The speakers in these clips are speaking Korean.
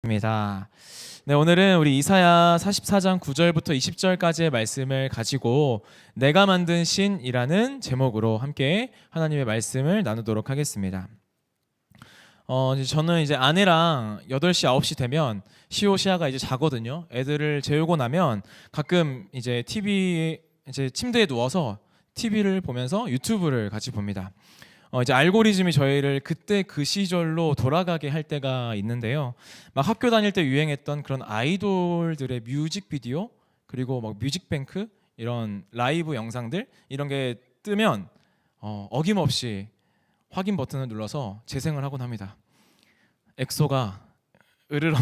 입니다. 네, 오늘은 우리 이사야 44장 9절부터 20절까지의 말씀을 가지고 내가 만든 신이라는 제목으로 함께 하나님의 말씀을 나누도록 하겠습니다. 저는 이제 아내랑 8시 9시 되면 시아가 이제 자거든요. 애들을 재우고 나면 가끔 이제 침대에 누워서 TV를 보면서 유튜브를 같이 봅니다. 이제 알고리즘이 저희를 그때 그 시절로 돌아가게 할 때가 있는데요. 막 학교 다닐 때 유행했던 그런 아이돌들의 뮤직비디오, 그리고 막 뮤직뱅크 이런 라이브 영상들 이런 게 뜨면 어김없이 확인 버튼을 눌러서 재생을 하곤 합니다. 엑소가 으르렁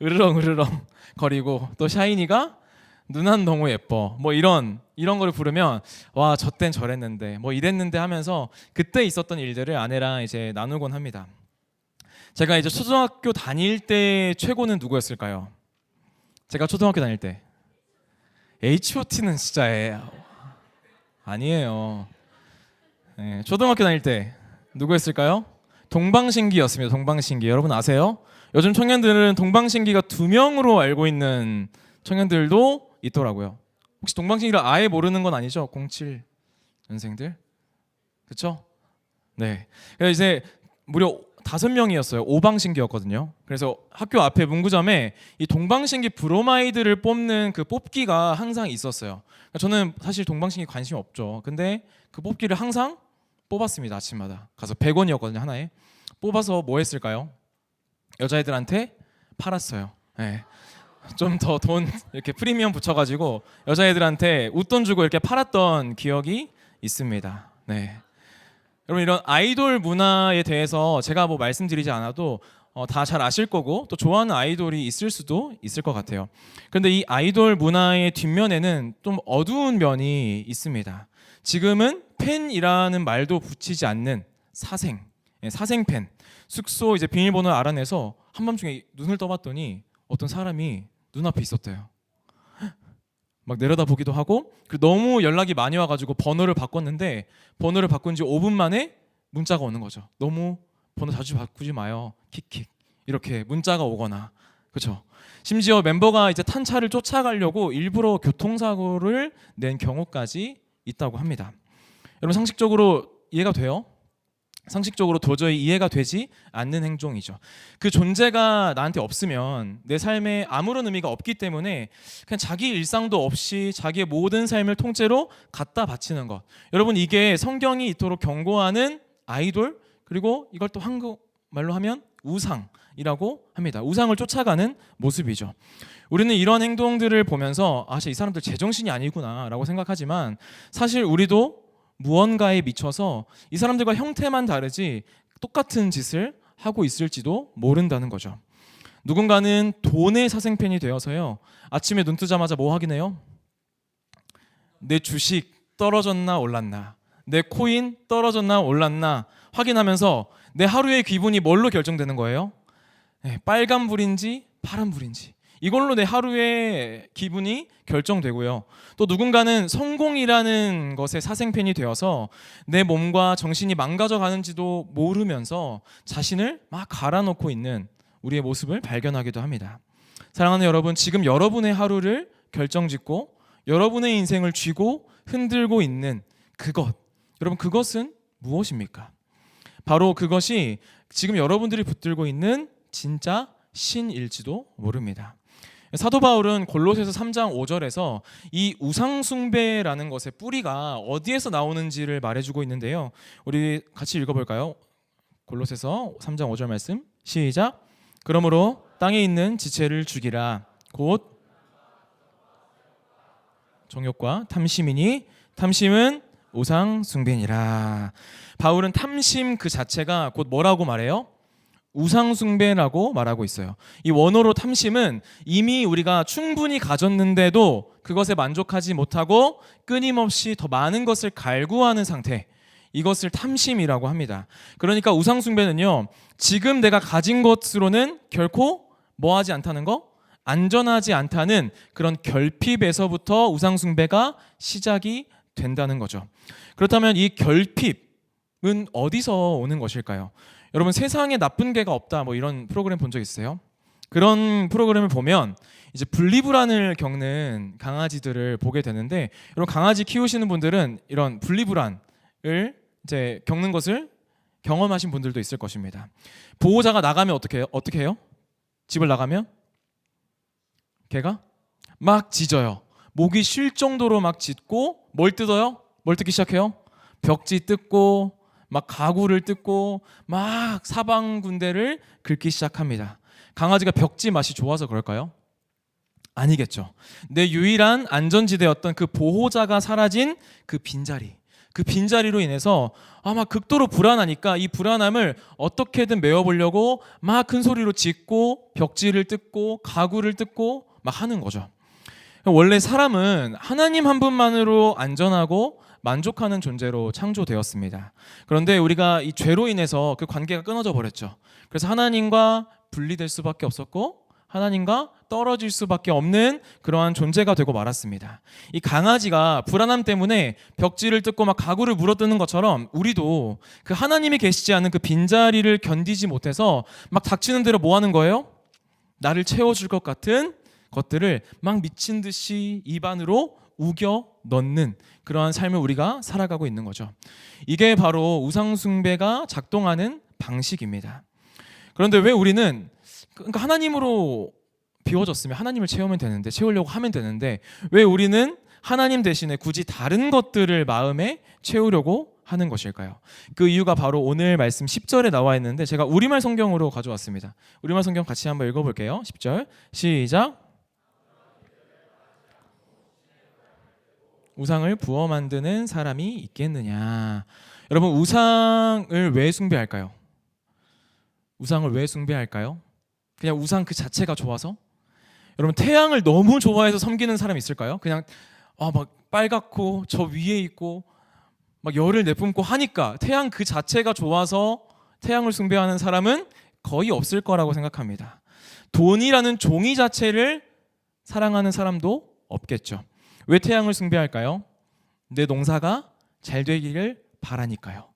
으르렁 거리고, 또 샤이니가 누난 너무 예뻐 뭐 이런 거를 부르면 와, 저땐 저랬는데 뭐 이랬는데 하면서 그때 있었던 일들을 아내랑 이제 나누곤 합니다. 제가 이제 초등학교 다닐 때 최고는 누구였을까요? 제가 초등학교 다닐 때 H.O.T는 진짜 아니에요. 네, 초등학교 다닐 때 누구였을까요? 동방신기였습니다. 동방신기 여러분 아세요? 요즘 청년들은 동방신기가 2명으로 알고 있는 청년들도 있더라고요. 혹시 동방신기를 아예 모르는 건 아니죠? 07년생들, 그렇죠? 네. 그래서 이제 무려 5명이었어요. 오방신기였거든요. 그래서 학교 앞에 문구점에 이 동방신기 브로마이드를 뽑는 그 뽑기가 항상 있었어요. 저는 사실 동방신기 관심이 없죠. 근데 그 뽑기를 항상 뽑았습니다. 아침마다 가서 100원이었거든요 하나에. 뽑아서 뭐 했을까요? 여자애들한테 팔았어요. 네. 좀 더 돈 이렇게 프리미엄 붙여가지고 여자애들한테 웃돈 주고 이렇게 팔았던 기억이 있습니다. 네. 여러분, 이런 아이돌 문화에 대해서 제가 뭐 말씀드리지 않아도 다 잘 아실 거고, 또 좋아하는 아이돌이 있을 수도 있을 것 같아요. 그런데 이 아이돌 문화의 뒷면에는 좀 어두운 면이 있습니다. 지금은 팬이라는 말도 붙이지 않는 사생팬. 숙소 이제 비밀번호를 알아내서 한밤중에 눈을 떠봤더니 어떤 사람이 눈앞에 있었대요. 막 내려다보기도 하고, 너무 연락이 많이 와가지고 번호를 바꿨는데, 번호를 바꾼 지 5분 만에 문자가 오는 거죠. 너무 번호 자주 바꾸지 마요. 킥킥 이렇게 문자가 오거나, 그렇죠. 심지어 멤버가 이제 탄 차를 쫓아가려고 일부러 교통사고를 낸 경우까지 있다고 합니다. 여러분, 상식적으로 이해가 돼요? 상식적으로 도저히 이해가 되지 않는 행동이죠. 그 존재가 나한테 없으면 내 삶에 아무런 의미가 없기 때문에 그냥 자기 일상도 없이 자기의 모든 삶을 통째로 갖다 바치는 것. 여러분, 이게 성경이 이토록 경고하는 아이돌, 그리고 이걸 또 한국말로 하면 우상이라고 합니다. 우상을 쫓아가는 모습이죠. 우리는 이런 행동들을 보면서 이 사람들 제정신이 아니구나 라고 생각하지만, 사실 우리도 무언가에 미쳐서 이 사람들과 형태만 다르지 똑같은 짓을 하고 있을지도 모른다는 거죠. 누군가는 돈의 사생팬이 되어서요, 아침에 눈 뜨자마자 뭐 확인해요? 내 주식 떨어졌나 올랐나, 내 코인 떨어졌나 올랐나 확인하면서 내 하루의 기분이 뭘로 결정되는 거예요? 빨간불인지 파란불인지, 이걸로 내 하루의 기분이 결정되고요. 또 누군가는 성공이라는 것에 사생팬이 되어서 내 몸과 정신이 망가져가는지도 모르면서 자신을 막 갈아놓고 있는 우리의 모습을 발견하기도 합니다. 사랑하는 여러분, 지금 여러분의 하루를 결정짓고 여러분의 인생을 쥐고 흔들고 있는 그것, 여러분, 그것은 무엇입니까? 바로 그것이 지금 여러분들이 붙들고 있는 진짜 신일지도 모릅니다. 사도 바울은 골로새서 3장 5절에서 이 우상숭배라는 것의 뿌리가 어디에서 나오는지를 말해주고 있는데요. 우리 같이 읽어볼까요? 골로새서 3장 5절 말씀, 시작. 그러므로 땅에 있는 지체를 죽이라. 곧 정욕과 탐심이니 탐심은 우상숭배니라. 바울은 탐심 그 자체가 곧 뭐라고 말해요? 우상숭배라고 말하고 있어요. 이 원어로 탐심은 이미 우리가 충분히 가졌는데도 그것에 만족하지 못하고 끊임없이 더 많은 것을 갈구하는 상태, 이것을 탐심이라고 합니다. 그러니까 우상숭배는요, 지금 내가 가진 것으로는 결코 뭐하지 않다는 거? 안전하지 않다는 그런 결핍에서부터 우상숭배가 시작이 된다는 거죠. 그렇다면 이 결핍은 어디서 오는 것일까요? 여러분 세상에 나쁜 개가 없다 뭐 이런 프로그램 본 적 있으세요? 그런 프로그램을 보면 이제 분리불안을 겪는 강아지들을 보게 되는데, 여러분 강아지 키우시는 분들은 이런 분리불안을 이제 겪는 것을 경험하신 분들도 있을 것입니다. 보호자가 나가면 어떻게 해요? 집을 나가면 걔가 막 짖어요. 목이 쉴 정도로 막 짖고, 뭘 뜯어요? 뭘 뜯기 시작해요? 벽지 뜯고 막 가구를 뜯고 막 사방군데를 긁기 시작합니다. 강아지가 벽지 맛이 좋아서 그럴까요? 아니겠죠. 내 유일한 안전지대였던 그 보호자가 사라진 그 빈자리, 그 빈자리로 인해서 아마 극도로 불안하니까 이 불안함을 어떻게든 메워보려고 막 큰 소리로 짖고 벽지를 뜯고 가구를 뜯고 막 하는 거죠. 원래 사람은 하나님 한 분만으로 안전하고 만족하는 존재로 창조되었습니다. 그런데 우리가 이 죄로 인해서 그 관계가 끊어져 버렸죠. 그래서 하나님과 분리될 수밖에 없었고 하나님과 떨어질 수밖에 없는 그러한 존재가 되고 말았습니다. 이 강아지가 불안함 때문에 벽지를 뜯고 막 가구를 물어뜯는 것처럼 우리도 그 하나님이 계시지 않은 그 빈자리를 견디지 못해서 막 닥치는 대로 뭐 하는 거예요? 나를 채워줄 것 같은 것들을 막 미친 듯이 입안으로 우겨 넣는 그러한 삶을 우리가 살아가고 있는 거죠. 이게 바로 우상숭배가 작동하는 방식입니다. 그런데 왜 우리는, 그러니까 하나님으로 비워졌으면 하나님을 채우려고 하면 되는데 왜 우리는 하나님 대신에 굳이 다른 것들을 마음에 채우려고 하는 것일까요? 그 이유가 바로 오늘 말씀 10절에 나와 있는데 제가 우리말 성경으로 가져왔습니다. 우리말 성경 같이 한번 읽어볼게요. 10절 시작. 우상을 부어 만드는 사람이 있겠느냐. 여러분 우상을 왜 숭배할까요? 우상을 왜 숭배할까요? 그냥 우상 그 자체가 좋아서? 여러분 태양을 너무 좋아해서 섬기는 사람이 있을까요? 그냥 막 빨갛고 저 위에 있고 막 열을 내뿜고 하니까 태양 그 자체가 좋아서 태양을 숭배하는 사람은 거의 없을 거라고 생각합니다. 돈이라는 종이 자체를 사랑하는 사람도 없겠죠. 왜 태양을 숭배할까요? 내 농사가 잘 되기를 바라니까요.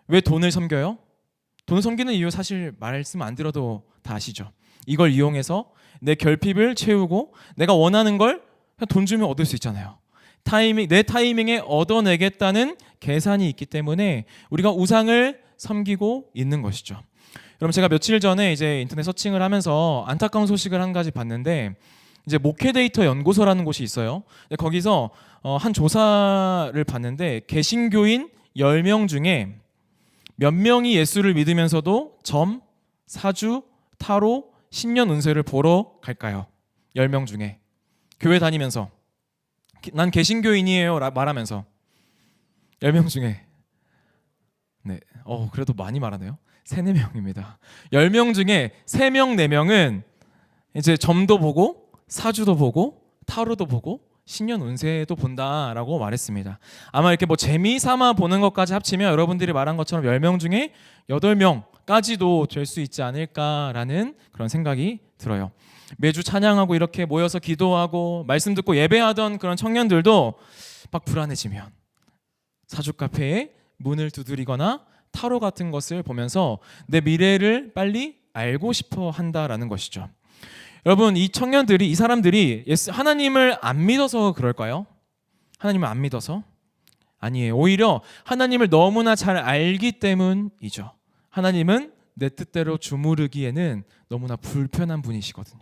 왜 돈을 섬겨요? 돈을 섬기는 이유 사실 말씀 안 드려도 다 아시죠. 이걸 이용해서 내 결핍을 채우고 내가 원하는 걸 돈 주면 얻을 수 있잖아요. 내 타이밍에 얻어내겠다는 계산이 있기 때문에 우리가 우상을 섬기고 있는 것이죠. 여러분 제가 며칠 전에 이제 인터넷 서칭을 하면서 안타까운 소식을 한 가지 봤는데, 이제 목회 데이터 연구소라는 곳이 있어요. 거기서 한 조사를 봤는데 개신교인 10명 중에 몇 명이 예수를 믿으면서도 점, 사주, 타로, 신년 운세를 보러 갈까요? 10명 중에 교회 다니면서 난 개신교인이에요 말하면서 10명 중에 그래도 많이 말하네요. 3, 4명입니다. 10명 중에 3명, 4명은 이제 점도 보고 사주도 보고 타로도 보고 신년 운세도 본다라고 말했습니다. 아마 이렇게 뭐 재미삼아 보는 것까지 합치면 여러분들이 말한 것처럼 10명 중에 8명까지도 될 수 있지 않을까라는 그런 생각이 들어요. 매주 찬양하고 이렇게 모여서 기도하고 말씀 듣고 예배하던 그런 청년들도 막 불안해지면 사주 카페에 문을 두드리거나 타로 같은 것을 보면서 내 미래를 빨리 알고 싶어 한다라는 것이죠. 여러분 이 사람들이 하나님을 안 믿어서 그럴까요? 하나님을 안 믿어서? 아니에요. 오히려 하나님을 너무나 잘 알기 때문이죠. 하나님은 내 뜻대로 주무르기에는 너무나 불편한 분이시거든요.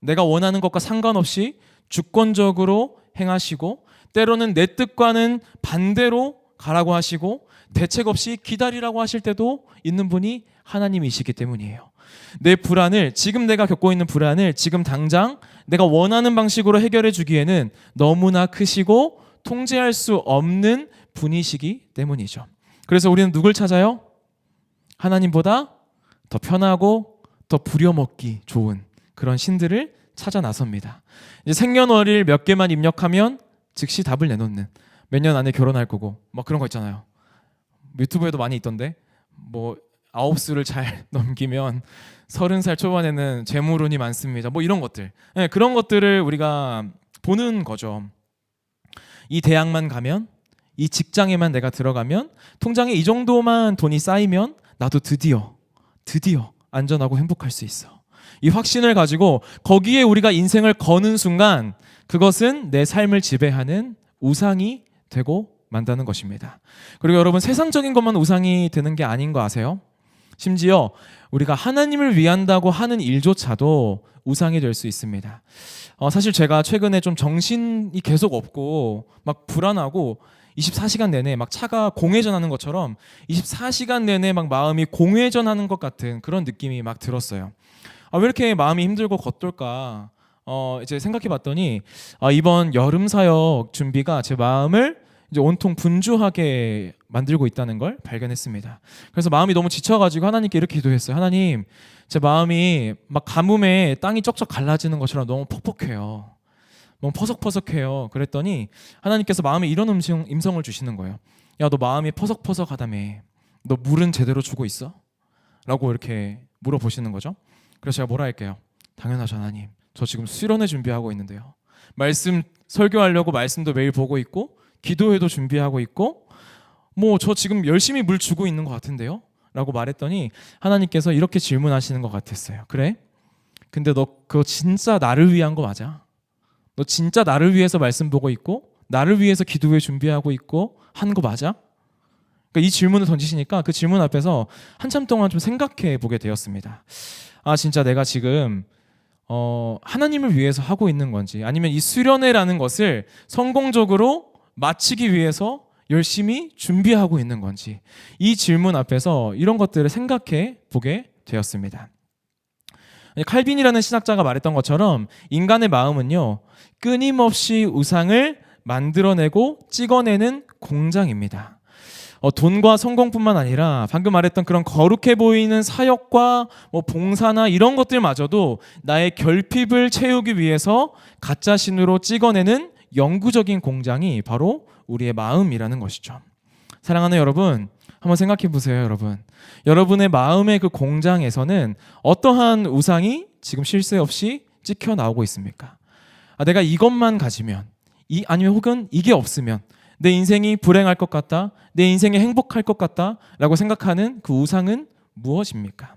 내가 원하는 것과 상관없이 주권적으로 행하시고 때로는 내 뜻과는 반대로 가라고 하시고 대책 없이 기다리라고 하실 때도 있는 분이 하나님이시기 때문이에요. 내 불안을, 지금 내가 겪고 있는 불안을 지금 당장 내가 원하는 방식으로 해결해 주기에는 너무나 크시고 통제할 수 없는 분이시기 때문이죠. 그래서 우리는 누굴 찾아요? 하나님보다 더 편하고 더 부려먹기 좋은 그런 신들을 찾아 나섭니다. 이제 생년월일 몇 개만 입력하면 즉시 답을 내놓는, 몇 년 안에 결혼할 거고 막 그런 거 있잖아요. 유튜브에도 많이 있던데 뭐 9수를 잘 넘기면 30살 초반에는 재물운이 많습니다. 뭐 이런 것들. 네, 그런 것들을 우리가 보는 거죠. 이 대학만 가면, 이 직장에만 내가 들어가면, 통장에 이 정도만 돈이 쌓이면 나도 드디어 안전하고 행복할 수 있어. 이 확신을 가지고 거기에 우리가 인생을 거는 순간 그것은 내 삶을 지배하는 우상이 되고 만다는 것입니다. 그리고 여러분, 세상적인 것만 우상이 되는 게 아닌 거 아세요? 심지어 우리가 하나님을 위한다고 하는 일조차도 우상이 될 수 있습니다. 사실 제가 최근에 좀 정신이 계속 없고 막 불안하고 24시간 내내 막 차가 공회전하는 것처럼 24시간 내내 막 마음이 공회전하는 것 같은 그런 느낌이 막 들었어요. 왜 이렇게 마음이 힘들고 겉돌까? 이제 생각해 봤더니 이번 여름 사역 준비가 제 마음을 이제 온통 분주하게 만들고 있다는 걸 발견했습니다. 그래서 마음이 너무 지쳐가지고 하나님께 이렇게 기도했어요. 하나님, 제 마음이 막 가뭄에 땅이 쩍쩍 갈라지는 것처럼 너무 퍽퍽해요. 너무 퍼석퍼석해요. 그랬더니 하나님께서 마음에 이런 임성을 주시는 거예요. 야, 너 마음이 퍼석퍼석하다며. 너 물은 제대로 주고 있어? 라고 이렇게 물어보시는 거죠. 그래서 제가 뭐라 할게요? 당연하죠, 하나님. 저 지금 수련회 준비하고 있는데요. 말씀 설교하려고 말씀도 매일 보고 있고 기도회도 준비하고 있고 저 지금 열심히 물 주고 있는 것 같은데요? 라고 말했더니 하나님께서 이렇게 질문하시는 것 같았어요. 그래? 근데 너 그거 진짜 나를 위한 거 맞아? 너 진짜 나를 위해서 말씀 보고 있고 나를 위해서 기도회 준비하고 있고 한 거 맞아? 그러니까 이 질문을 던지시니까 그 질문 앞에서 한참 동안 좀 생각해 보게 되었습니다. 진짜 내가 지금 하나님을 위해서 하고 있는 건지, 아니면 이 수련회라는 것을 성공적으로 마치기 위해서 열심히 준비하고 있는 건지, 이 질문 앞에서 이런 것들을 생각해 보게 되었습니다. 칼빈이라는 신학자가 말했던 것처럼 인간의 마음은요, 끊임없이 우상을 만들어내고 찍어내는 공장입니다. 돈과 성공뿐만 아니라 방금 말했던 그런 거룩해 보이는 사역과 봉사나 이런 것들마저도 나의 결핍을 채우기 위해서 가짜 신으로 찍어내는 영구적인 공장이 바로 우리의 마음이라는 것이죠. 사랑하는 여러분, 한번 생각해 보세요. 여러분의 마음의 그 공장에서는 어떠한 우상이 지금 쉴 새 없이 찍혀 나오고 있습니까? 내가 이것만 가지면, 아니면 혹은 이게 없으면 내 인생이 불행할 것 같다, 내 인생이 행복할 것 같다 라고 생각하는 그 우상은 무엇입니까?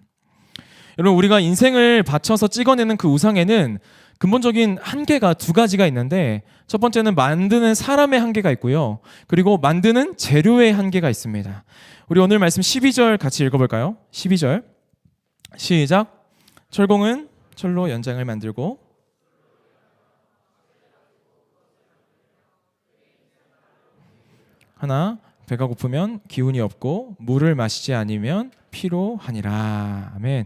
여러분, 우리가 인생을 바쳐서 찍어내는 그 우상에는 근본적인 한계가 두 가지가 있는데, 첫 번째는 만드는 사람의 한계가 있고요, 그리고 만드는 재료의 한계가 있습니다. 우리 오늘 말씀 12절 같이 읽어볼까요? 12절 시작. 철공은 철로 연장을 만들고 하나, 배가 고프면 기운이 없고 물을 마시지 않으면 피로하니라. 아멘.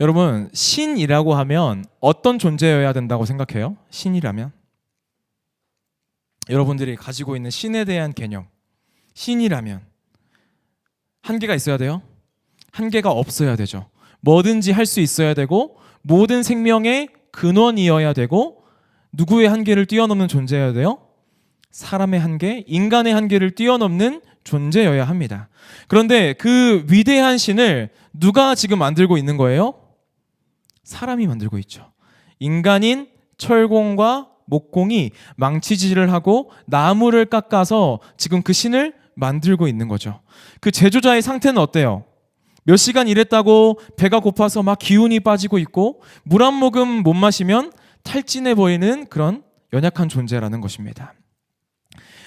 여러분, 신이라고 하면 어떤 존재여야 된다고 생각해요? 신이라면? 여러분들이 가지고 있는 신에 대한 개념, 신이라면 한계가 있어야 돼요? 한계가 없어야 되죠. 뭐든지 할 수 있어야 되고 모든 생명의 근원이어야 되고, 누구의 한계를 뛰어넘는 존재여야 돼요? 사람의 한계, 인간의 한계를 뛰어넘는 존재여야 합니다. 그런데 그 위대한 신을 누가 지금 만들고 있는 거예요? 사람이 만들고 있죠. 인간인 철공과 목공이 망치질을 하고 나무를 깎아서 지금 그 신을 만들고 있는 거죠. 그 제조자의 상태는 어때요? 몇 시간 일했다고 배가 고파서 막 기운이 빠지고 있고 물 한 모금 못 마시면 탈진해 보이는 그런 연약한 존재라는 것입니다.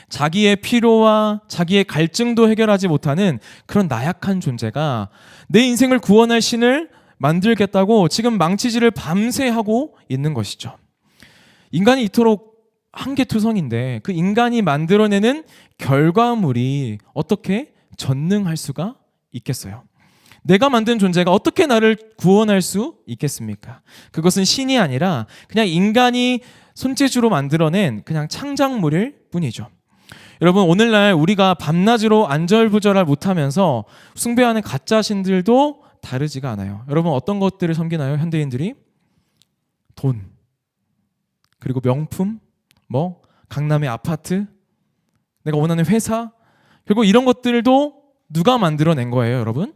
자기의 피로와 자기의 갈증도 해결하지 못하는 그런 나약한 존재가 내 인생을 구원할 신을 만들겠다고 지금 망치질을 밤새 하고 있는 것이죠. 인간이 이토록 한계투성인데 그 인간이 만들어내는 결과물이 어떻게 전능할 수가 있겠어요? 내가 만든 존재가 어떻게 나를 구원할 수 있겠습니까? 그것은 신이 아니라 그냥 인간이 손재주로 만들어낸 그냥 창작물일 뿐이죠. 여러분, 오늘날 우리가 밤낮으로 안절부절을 못하면서 숭배하는 가짜 신들도 다르지가 않아요. 여러분, 어떤 것들을 섬기나요? 현대인들이? 돈, 그리고 명품, 강남의 아파트, 내가 원하는 회사, 결국 이런 것들도 누가 만들어낸 거예요, 여러분?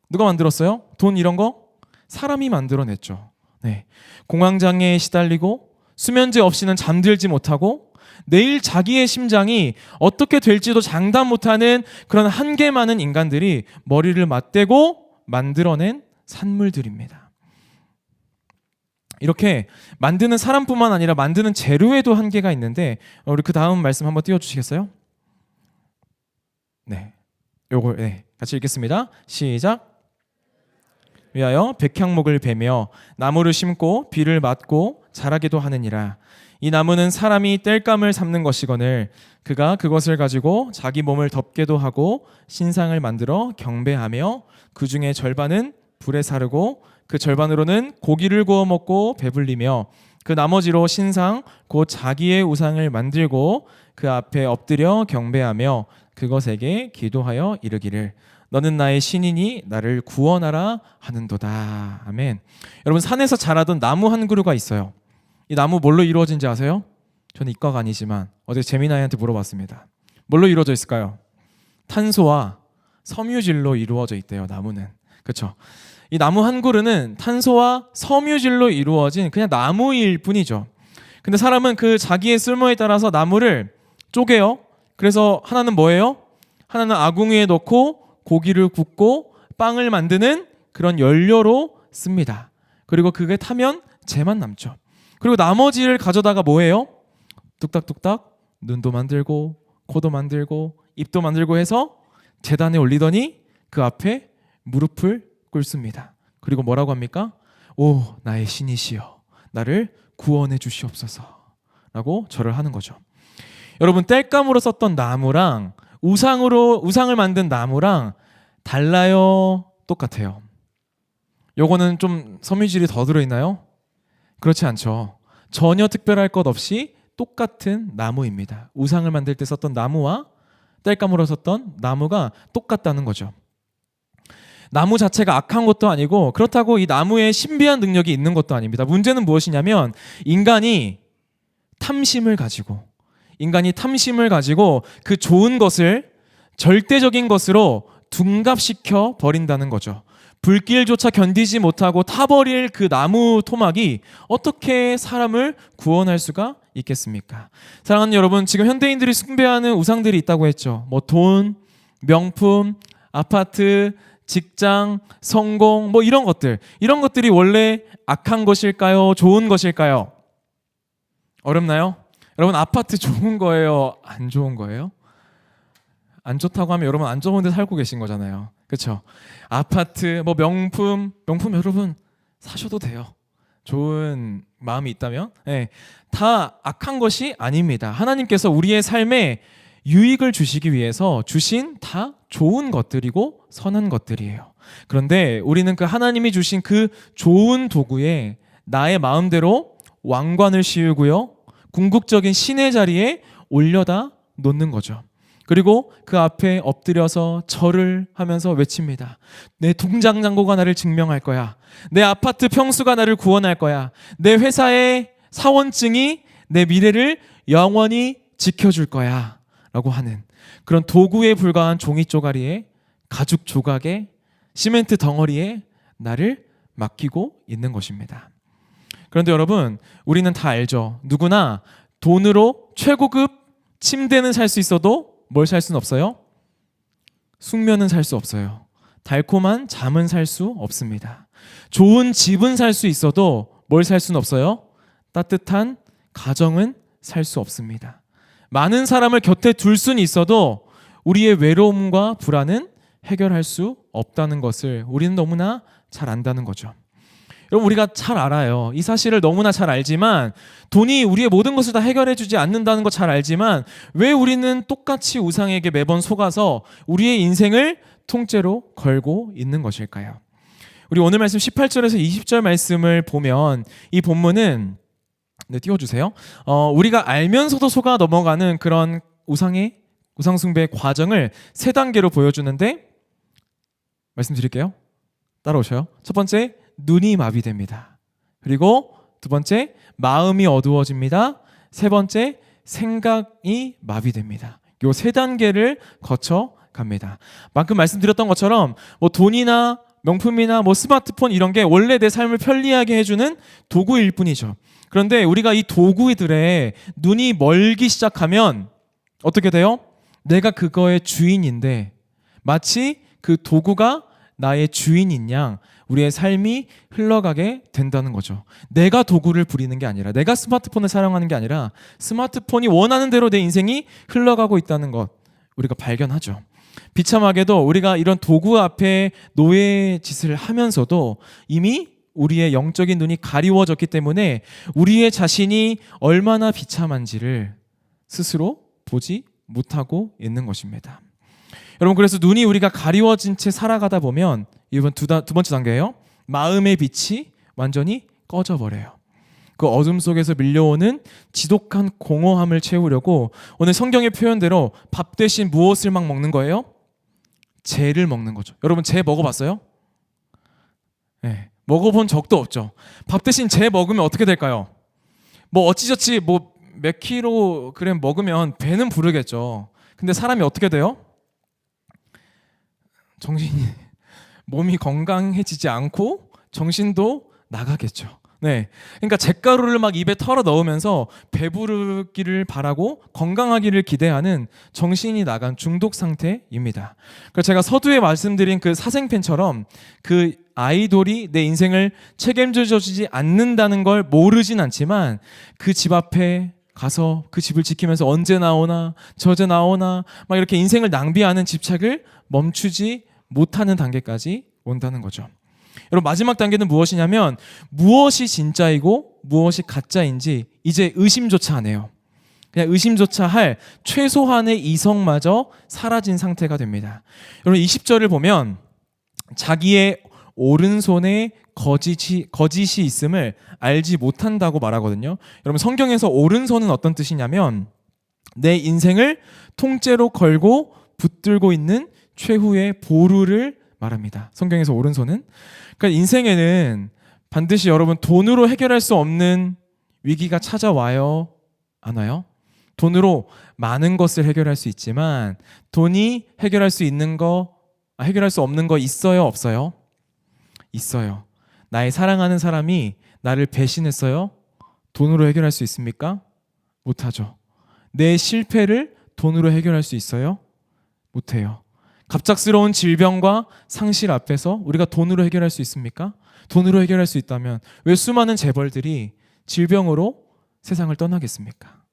누가 만들었어요? 돈 이런 거? 사람이 만들어냈죠. 네. 공황장애에 시달리고 수면제 없이는 잠들지 못하고 내일 자기의 심장이 어떻게 될지도 장담 못하는 그런 한계 많은 인간들이 머리를 맞대고 만들어낸 산물들입니다. 이렇게 만드는 사람뿐만 아니라 만드는 재료에도 한계가 있는데 우리 그 다음 말씀 한번 띄워주시겠어요? 네, 요걸 같이 읽겠습니다. 시작. 위하여 백향목을 베며 나무를 심고 비를 맞고 자라기도 하느니라. 이 나무는 사람이 땔감을 삼는 것이거늘 그가 그것을 가지고 자기 몸을 덮게도 하고 신상을 만들어 경배하며 그 중에 절반은 불에 사르고 그 절반으로는 고기를 구워 먹고 배불리며 그 나머지로 신상 곧 자기의 우상을 만들고 그 앞에 엎드려 경배하며 그것에게 기도하여 이르기를 너는 나의 신이니 나를 구원하라 하는도다. 아멘. 여러분, 산에서 자라던 나무 한 그루가 있어요. 이 나무 뭘로 이루어진지 아세요? 저는 이과가 아니지만 어제 재민아이한테 물어봤습니다. 뭘로 이루어져 있을까요? 탄소와 섬유질로 이루어져 있대요. 나무는. 그렇죠? 이 나무 한 그루는 탄소와 섬유질로 이루어진 그냥 나무일 뿐이죠. 근데 사람은 그 자기의 쓸모에 따라서 나무를 쪼개요. 그래서 하나는 뭐예요? 하나는 아궁이에 넣고 고기를 굽고 빵을 만드는 그런 연료로 씁니다. 그리고 그게 타면 재만 남죠. 그리고 나머지를 가져다가 뭐예요? 뚝딱뚝딱 눈도 만들고 코도 만들고 입도 만들고 해서 제단에 올리더니 그 앞에 무릎을 꿇습니다. 그리고 뭐라고 합니까? 오, 나의 신이시여 나를 구원해 주시옵소서 라고 절을 하는 거죠. 여러분, 땔감으로 썼던 나무랑 우상을 만든 나무랑 달라요? 똑같아요? 요거는 좀 섬유질이 더 들어있나요? 그렇지 않죠. 전혀 특별할 것 없이 똑같은 나무입니다. 우상을 만들 때 썼던 나무와 땔감으로 썼던 나무가 똑같다는 거죠. 나무 자체가 악한 것도 아니고 그렇다고 이 나무에 신비한 능력이 있는 것도 아닙니다. 문제는 무엇이냐면 인간이 탐심을 가지고 그 좋은 것을 절대적인 것으로 둔갑시켜 버린다는 거죠. 불길조차 견디지 못하고 타버릴 그 나무 토막이 어떻게 사람을 구원할 수가 있겠습니까? 사랑하는 여러분, 지금 현대인들이 숭배하는 우상들이 있다고 했죠. 뭐 돈, 명품, 아파트, 직장, 성공, 뭐 이런 것들이 원래 악한 것일까요? 좋은 것일까요? 어렵나요? 여러분, 아파트 좋은 거예요? 안 좋은 거예요? 안 좋다고 하면 여러분 안 좋은 데 살고 계신 거잖아요. 그렇죠? 아파트, 뭐 명품 여러분 사셔도 돼요. 좋은 마음이 있다면. 네, 다 악한 것이 아닙니다. 하나님께서 우리의 삶에 유익을 주시기 위해서 주신 다 좋은 것들이고 선한 것들이에요. 그런데 우리는 그 하나님이 주신 그 좋은 도구에 나의 마음대로 왕관을 씌우고요, 궁극적인 신의 자리에 올려다 놓는 거죠. 그리고 그 앞에 엎드려서 절을 하면서 외칩니다. 내 통장 잔고가 나를 증명할 거야. 내 아파트 평수가 나를 구원할 거야. 내 회사의 사원증이 내 미래를 영원히 지켜줄 거야 라고 하는 그런 도구에 불과한 종이 쪼가리에, 가죽 조각에, 시멘트 덩어리에 나를 맡기고 있는 것입니다. 그런데 여러분, 우리는 다 알죠. 누구나 돈으로 최고급 침대는 살 수 있어도 뭘 살 수는 없어요? 숙면은 살 수 없어요. 달콤한 잠은 살 수 없습니다. 좋은 집은 살 수 있어도 뭘 살 수는 없어요? 따뜻한 가정은 살 수 없습니다. 많은 사람을 곁에 둘 수는 있어도 우리의 외로움과 불안은 해결할 수 없다는 것을 우리는 너무나 잘 안다는 거죠. 여러분, 우리가 잘 알아요. 이 사실을 너무나 잘 알지만, 돈이 우리의 모든 것을 다 해결해 주지 않는다는 거 잘 알지만 왜 우리는 똑같이 우상에게 매번 속아서 우리의 인생을 통째로 걸고 있는 것일까요? 우리 오늘 말씀 18절에서 20절 말씀을 보면 이 본문은 띄워주세요. 우리가 알면서도 속아 넘어가는 그런 우상 숭배의 과정을 세 단계로 보여주는데, 말씀드릴게요. 따라오셔요. 첫 번째, 눈이 마비됩니다. 그리고 두 번째, 마음이 어두워집니다. 세 번째, 생각이 마비됩니다. 요 세 단계를 거쳐 갑니다. 방금 말씀드렸던 것처럼 뭐 돈이나 명품이나 뭐 스마트폰 이런 게 원래 내 삶을 편리하게 해주는 도구일 뿐이죠. 그런데 우리가 이 도구들에 눈이 멀기 시작하면 어떻게 돼요? 내가 그거의 주인인데 마치 그 도구가 나의 주인인 양 우리의 삶이 흘러가게 된다는 거죠. 내가 도구를 부리는 게 아니라, 내가 스마트폰을 사용하는 게 아니라 스마트폰이 원하는 대로 내 인생이 흘러가고 있다는 것 우리가 발견하죠. 비참하게도 우리가 이런 도구 앞에 노예 짓을 하면서도 이미 우리의 영적인 눈이 가리워졌기 때문에 우리의 자신이 얼마나 비참한지를 스스로 보지 못하고 있는 것입니다. 여러분, 그래서 눈이 우리가 가리워진 채 살아가다 보면 이번 두 번째 단계예요. 마음의 빛이 완전히 꺼져버려요. 그 어둠 속에서 밀려오는 지독한 공허함을 채우려고 오늘 성경의 표현대로 밥 대신 무엇을 막 먹는 거예요? 재를 먹는 거죠. 여러분, 재 먹어봤어요? 네, 먹어본 적도 없죠. 밥 대신 재 먹으면 어떻게 될까요? 뭐 어찌저찌 뭐 몇 킬로그램 먹으면 배는 부르겠죠. 근데 사람이 어떻게 돼요? 정신이 몸이 건강해지지 않고 정신도 나가겠죠. 네, 그러니까 잿가루를 막 입에 털어 넣으면서 배부르기를 바라고 건강하기를 기대하는 정신이 나간 중독 상태입니다. 그래서 제가 서두에 말씀드린 그 사생팬처럼 그 아이돌이 내 인생을 책임져주지 않는다는 걸 모르진 않지만 그 집 앞에 가서 그 집을 지키면서 언제 나오나 저제 나오나 막 이렇게 인생을 낭비하는 집착을 멈추지 못하는 단계까지 온다는 거죠. 여러분, 마지막 단계는 무엇이냐면 무엇이 진짜이고 무엇이 가짜인지 이제 의심조차 안 해요. 그냥 의심조차 할 최소한의 이성마저 사라진 상태가 됩니다. 여러분, 20절을 보면 자기의 오른손에 거짓이 있음을 알지 못한다고 말하거든요. 여러분, 성경에서 오른손은 어떤 뜻이냐면 내 인생을 통째로 걸고 붙들고 있는 최후의 보루를 말합니다. 성경에서 오른손은. 그러니까 인생에는 반드시 여러분 돈으로 해결할 수 없는 위기가 찾아와요? 안 와요? 돈으로 많은 것을 해결할 수 있지만 돈이 해결할 수 없는 거 있어요? 없어요? 있어요. 나의 사랑하는 사람이 나를 배신했어요? 돈으로 해결할 수 있습니까? 못하죠. 내 실패를 돈으로 해결할 수 있어요? 못해요. 갑작스러운 질병과 상실 앞에서 우리가 돈으로 해결할 수 있습니까? 돈으로 해결할 수 있다면 왜 수많은 재벌들이 질병으로 세상을 떠나겠습니까?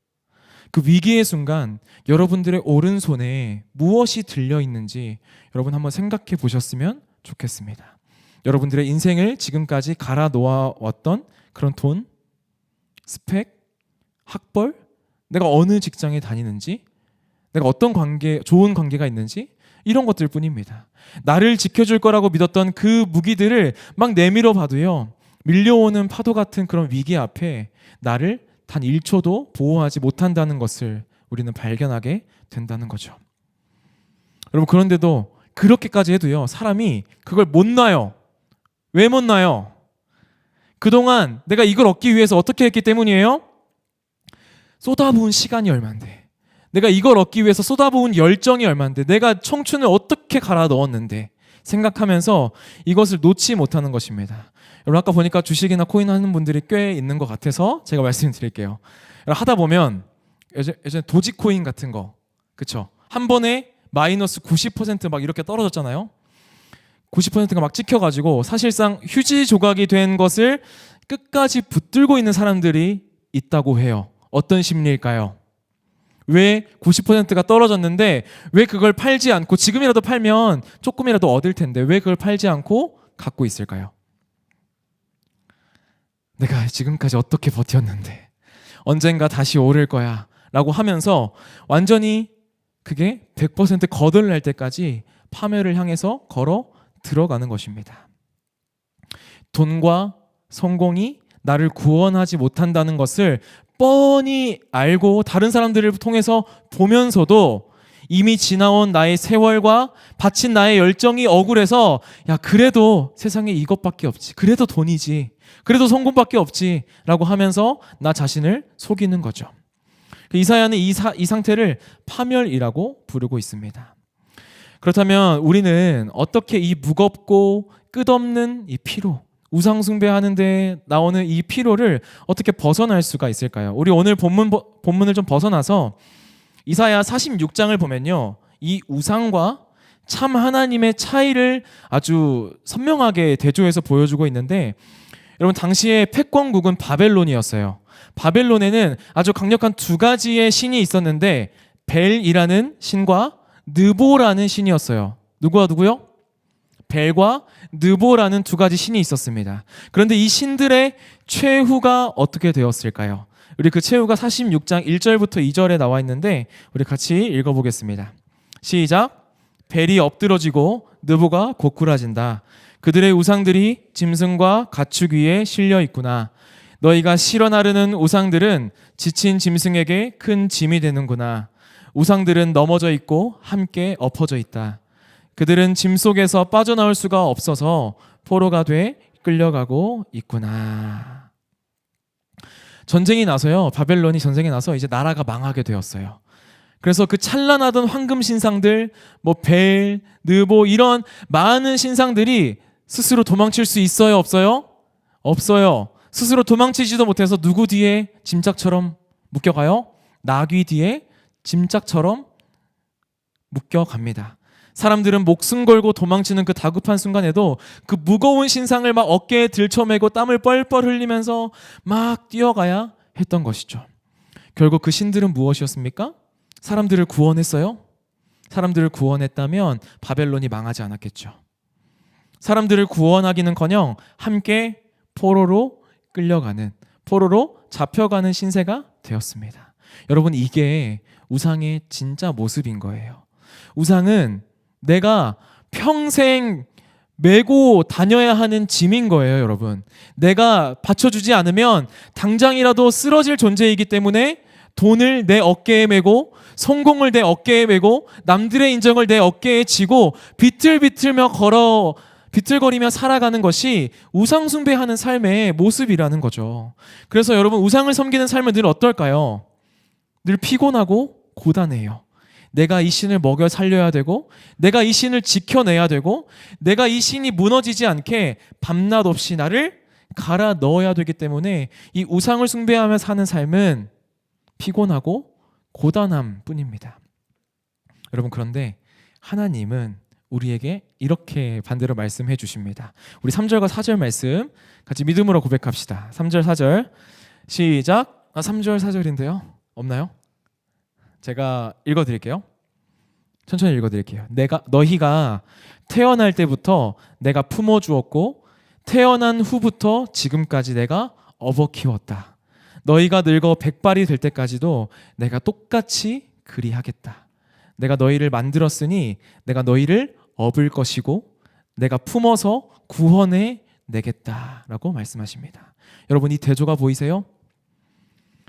그 위기의 순간 여러분들의 오른손에 무엇이 들려 있는지 여러분 한번 생각해 보셨으면 좋겠습니다. 여러분들의 인생을 지금까지 갈아 놓아왔던 그런 돈, 스펙, 학벌, 내가 어느 직장에 다니는지, 내가 어떤 좋은 관계가 있는지 이런 것들 뿐입니다. 나를 지켜줄 거라고 믿었던 그 무기들을 막 내밀어 봐도요, 밀려오는 파도 같은 그런 위기 앞에 나를 단 1초도 보호하지 못한다는 것을 우리는 발견하게 된다는 거죠. 여러분, 그런데도 그렇게까지 해도요, 사람이 그걸 못 놔요. 왜 못 놔요? 그동안 내가 이걸 얻기 위해서 어떻게 했기 때문이에요? 쏟아부은 시간이 얼만데, 내가 이걸 얻기 위해서 쏟아부은 열정이 얼만데, 내가 청춘을 어떻게 갈아 넣었는데 생각하면서 이것을 놓지 못하는 것입니다. 여러분, 아까 보니까 주식이나 코인 하는 분들이 꽤 있는 것 같아서 제가 말씀드릴게요. 하다 보면 예전에 도지코인 같은 거, 그쵸? 한 번에 마이너스 90% 이렇게 떨어졌잖아요. 90%가 막 찍혀가지고 사실상 휴지 조각이 된 것을 끝까지 붙들고 있는 사람들이 있다고 해요. 어떤 심리일까요? 왜 90%가 떨어졌는데 왜 그걸 팔지 않고, 지금이라도 팔면 조금이라도 얻을 텐데 왜 그걸 팔지 않고 갖고 있을까요? 내가 지금까지 어떻게 버텼는데 언젠가 다시 오를 거야 라고 하면서 완전히 그게 100% 거덜날 때까지 파멸을 향해서 걸어 들어가는 것입니다. 돈과 성공이 나를 구원하지 못한다는 것을 뻔히 알고 다른 사람들을 통해서 보면서도 이미 지나온 나의 세월과 바친 나의 열정이 억울해서, 야, 그래도 세상에 이것밖에 없지, 그래도 돈이지, 그래도 성공밖에 없지 라고 하면서 나 자신을 속이는 거죠. 이사야는 이 상태를 파멸이라고 부르고 있습니다. 그렇다면 우리는 어떻게 이 무겁고 끝없는 이 피로, 우상 숭배하는데 나오는 이 피로를 어떻게 벗어날 수가 있을까요? 우리 오늘 본문을 좀 벗어나서 이사야 46장을 보면요, 이 우상과 참 하나님의 차이를 아주 선명하게 대조해서 보여주고 있는데, 여러분 당시에 패권국은 바벨론이었어요. 바벨론에는 아주 강력한 두 가지의 신이 있었는데 벨이라는 신과 느보라는 신이었어요. 누구와 누구요? 벨과 느보라는 두 가지 신이 있었습니다. 그런데 이 신들의 최후가 어떻게 되었을까요? 우리 그 최후가 46장 1절부터 2절에 나와 있는데 우리 같이 읽어보겠습니다. 시작. 벨이 엎드러지고 느보가 고꾸라진다. 그들의 우상들이 짐승과 가축 위에 실려 있구나. 너희가 실어 나르는 우상들은 지친 짐승에게 큰 짐이 되는구나. 우상들은 넘어져 있고 함께 엎어져 있다. 그들은 짐 속에서 빠져나올 수가 없어서 포로가 돼 끌려가고 있구나. 전쟁이 나서요, 바벨론이 전쟁이 나서 이제 나라가 망하게 되었어요. 그래서 그 찬란하던 황금 신상들, 뭐 벨, 느보 이런 많은 신상들이 스스로 도망칠 수 있어요, 없어요? 없어요. 스스로 도망치지도 못해서 누구 뒤에 짐짝처럼 묶여가요? 나귀 뒤에 짐짝처럼 묶여갑니다. 사람들은 목숨 걸고 도망치는 그 다급한 순간에도 그 무거운 신상을 막 어깨에 들쳐매고 땀을 뻘뻘 흘리면서 막 뛰어가야 했던 것이죠. 결국 그 신들은 무엇이었습니까? 사람들을 구원했어요? 사람들을 구원했다면 바벨론이 망하지 않았겠죠. 사람들을 구원하기는커녕 함께 포로로 끌려가는, 포로로 잡혀가는 신세가 되었습니다. 여러분, 이게 우상의 진짜 모습인 거예요. 우상은 내가 평생 메고 다녀야 하는 짐인 거예요, 여러분. 내가 받쳐주지 않으면 당장이라도 쓰러질 존재이기 때문에 돈을 내 어깨에 메고, 성공을 내 어깨에 메고, 남들의 인정을 내 어깨에 지고 비틀거리며 살아가는 것이 우상 숭배하는 삶의 모습이라는 거죠. 그래서 여러분, 우상을 섬기는 삶은 늘 어떨까요? 늘 피곤하고 고단해요. 내가 이 신을 먹여 살려야 되고, 내가 이 신을 지켜내야 되고, 내가 이 신이 무너지지 않게 밤낮 없이 나를 갈아 넣어야 되기 때문에 이 우상을 숭배하며 사는 삶은 피곤하고 고단함 뿐입니다. 여러분, 그런데 하나님은 우리에게 이렇게 반대로 말씀해 주십니다. 우리 3절과 4절 말씀 같이 믿음으로 고백합시다. 3절 4절 시작. 3절 4절인데요, 없나요? 제가 읽어드릴게요. 천천히 읽어드릴게요. 너희가 태어날 때부터 내가 품어주었고 태어난 후부터 지금까지 내가 업어 키웠다. 너희가 늙어 백발이 될 때까지도 내가 똑같이 그리하겠다. 내가 너희를 만들었으니 내가 너희를 업을 것이고 내가 품어서 구원해 내겠다라고 말씀하십니다. 여러분, 이 대조가 보이세요?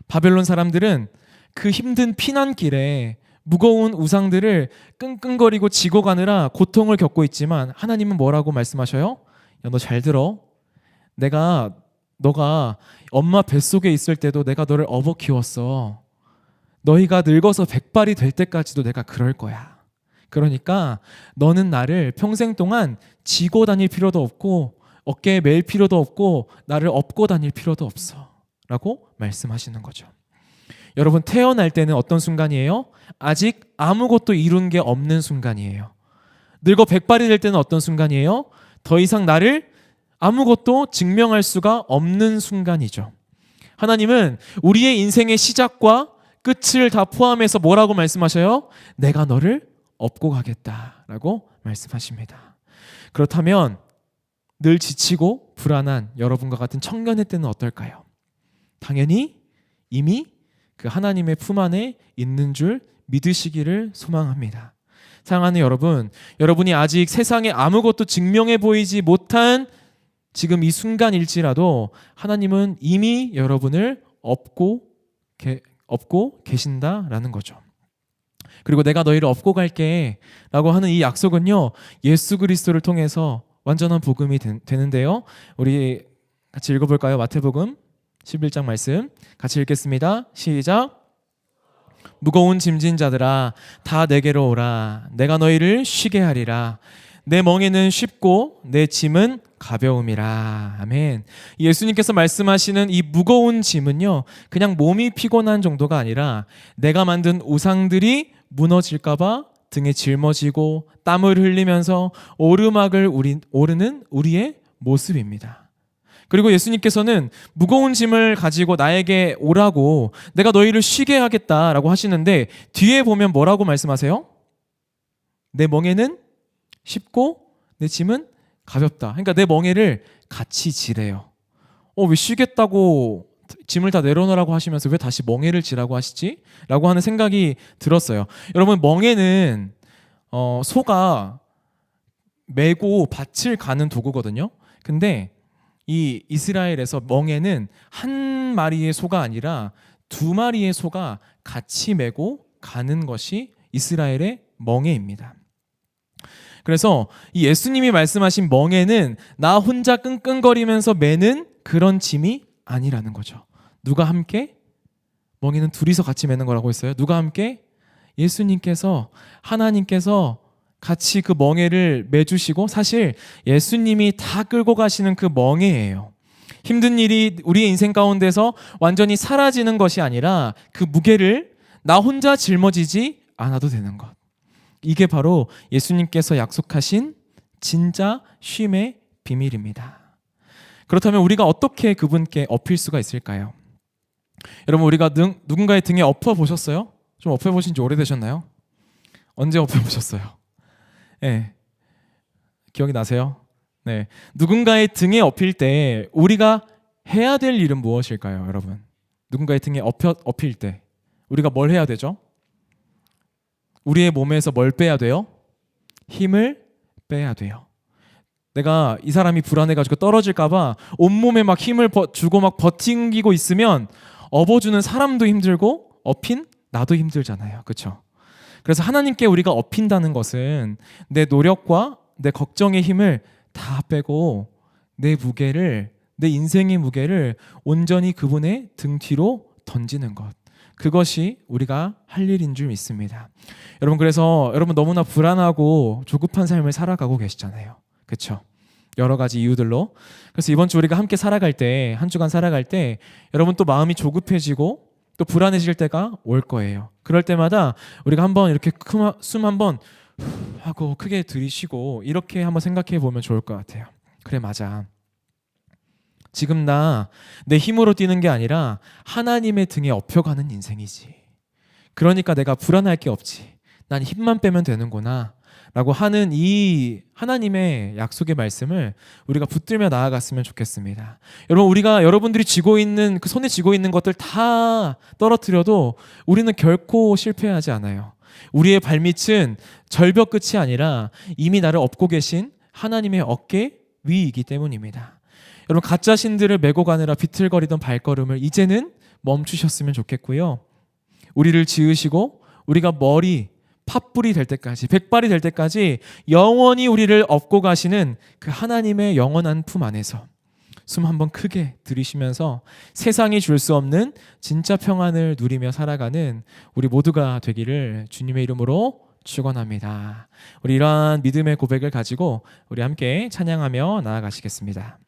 바벨론 사람들은 그 힘든 피난길에 무거운 우상들을 끙끙거리고 지고 가느라 고통을 겪고 있지만 하나님은 뭐라고 말씀하셔요? 야, 너 잘 들어. 너가 엄마 뱃속에 있을 때도 내가 너를 업어 키웠어. 너희가 늙어서 백발이 될 때까지도 내가 그럴 거야. 그러니까 너는 나를 평생 동안 지고 다닐 필요도 없고 어깨에 맬 필요도 없고 나를 업고 다닐 필요도 없어 라고 말씀하시는 거죠. 여러분, 태어날 때는 어떤 순간이에요? 아직 아무것도 이룬 게 없는 순간이에요. 늙어 백발이 될 때는 어떤 순간이에요? 더 이상 나를 아무것도 증명할 수가 없는 순간이죠. 하나님은 우리의 인생의 시작과 끝을 다 포함해서 뭐라고 말씀하셔요? 내가 너를 업고 가겠다라고 말씀하십니다. 그렇다면 늘 지치고 불안한 여러분과 같은 청년의 때는 어떨까요? 당연히 이미 그 하나님의 품 안에 있는 줄 믿으시기를 소망합니다. 사랑하는 여러분, 여러분이 아직 세상에 아무것도 증명해 보이지 못한 지금 이 순간일지라도 하나님은 이미 여러분을 업고 계신다라는 거죠. 그리고 내가 너희를 업고 갈게 라고 하는 이 약속은요, 예수 그리스도를 통해서 완전한 복음이 되는데요. 우리 같이 읽어볼까요? 마태복음 11장 말씀 같이 읽겠습니다. 시작. 무거운 짐진 자들아 다 내게로 오라. 내가 너희를 쉬게 하리라. 내 멍에는 쉽고 내 짐은 가벼움이라. 아멘. 예수님께서 말씀하시는 이 무거운 짐은요, 그냥 몸이 피곤한 정도가 아니라 내가 만든 우상들이 무너질까봐 등에 짊어지고 땀을 흘리면서 오르막을 오르는 우리의 모습입니다. 그리고 예수님께서는 무거운 짐을 가지고 나에게 오라고, 내가 너희를 쉬게 하겠다라고 하시는데, 뒤에 보면 뭐라고 말씀하세요? 내 멍에는 쉽고 내 짐은 가볍다. 그러니까 내 멍에를 같이 지래요. 왜 쉬겠다고 짐을 다 내려놓으라고 하시면서 왜 다시 멍에를 지라고 하시지? 라고 하는 생각이 들었어요. 여러분, 멍에는 소가 메고 밭을 가는 도구거든요. 근데 이 이스라엘에서 멍에는 한 마리의 소가 아니라 두 마리의 소가 같이 메고 가는 것이 이스라엘의 멍에입니다. 그래서 이 예수님이 말씀하신 멍에는 나 혼자 끙끙거리면서 메는 그런 짐이 아니라는 거죠. 누가 함께? 멍에는 둘이서 같이 메는 거라고 했어요. 누가 함께? 예수님께서, 하나님께서 같이 그 멍에를 메주시고, 사실 예수님이 다 끌고 가시는 그 멍에예요. 힘든 일이 우리의 인생 가운데서 완전히 사라지는 것이 아니라 그 무게를 나 혼자 짊어지지 않아도 되는 것. 이게 바로 예수님께서 약속하신 진짜 쉼의 비밀입니다. 그렇다면 우리가 어떻게 그분께 엎일 수가 있을까요? 여러분, 우리가 누군가의 등에 엎어 보셨어요? 좀 엎어 보신 지 오래되셨나요? 언제 엎어 보셨어요? 네. 기억이 나세요? 네. 누군가의 등에 엎일 때 우리가 해야 될 일은 무엇일까요, 여러분? 누군가의 등에 엎일 때 우리가 뭘 해야 되죠? 우리의 몸에서 뭘 빼야 돼요? 힘을 빼야 돼요. 내가 이 사람이 불안해가지고 떨어질까봐 온몸에 막 힘을 주고 막 버티고 있으면 업어주는 사람도 힘들고 엎인 나도 힘들잖아요. 그렇죠? 그래서 하나님께 우리가 엎인다는 것은 내 노력과 내 걱정의 힘을 다 빼고 내 무게를, 내 인생의 무게를 온전히 그분의 등 뒤로 던지는 것. 그것이 우리가 할 일인 줄 믿습니다. 여러분, 그래서 여러분 너무나 불안하고 조급한 삶을 살아가고 계시잖아요. 그렇죠? 여러 가지 이유들로. 그래서 이번 주 우리가 함께 살아갈 때, 한 주간 살아갈 때 여러분 또 마음이 조급해지고 또 불안해질 때가 올 거예요. 그럴 때마다 우리가 한번 이렇게 숨 한번 하고 크게 들이쉬고 이렇게 한번 생각해 보면 좋을 것 같아요. 그래, 맞아. 지금 나 내 힘으로 뛰는 게 아니라 하나님의 등에 엎혀가는 인생이지. 그러니까 내가 불안할 게 없지. 난 힘만 빼면 되는구나 라고 하는 이 하나님의 약속의 말씀을 우리가 붙들며 나아갔으면 좋겠습니다. 여러분, 우리가 여러분들이 쥐고 있는 그 손에 쥐고 있는 것들 다 떨어뜨려도 우리는 결코 실패하지 않아요. 우리의 발밑은 절벽 끝이 아니라 이미 나를 업고 계신 하나님의 어깨 위이기 때문입니다. 여러분, 가짜 신들을 메고 가느라 비틀거리던 발걸음을 이제는 멈추셨으면 좋겠고요. 우리를 지으시고 우리가 팥불이 될 때까지, 백발이 될 때까지 영원히 우리를 업고 가시는 그 하나님의 영원한 품 안에서 숨 한번 크게 들이쉬면서 세상이 줄 수 없는 진짜 평안을 누리며 살아가는 우리 모두가 되기를 주님의 이름으로 축원합니다. 우리 이러한 믿음의 고백을 가지고 우리 함께 찬양하며 나아가시겠습니다.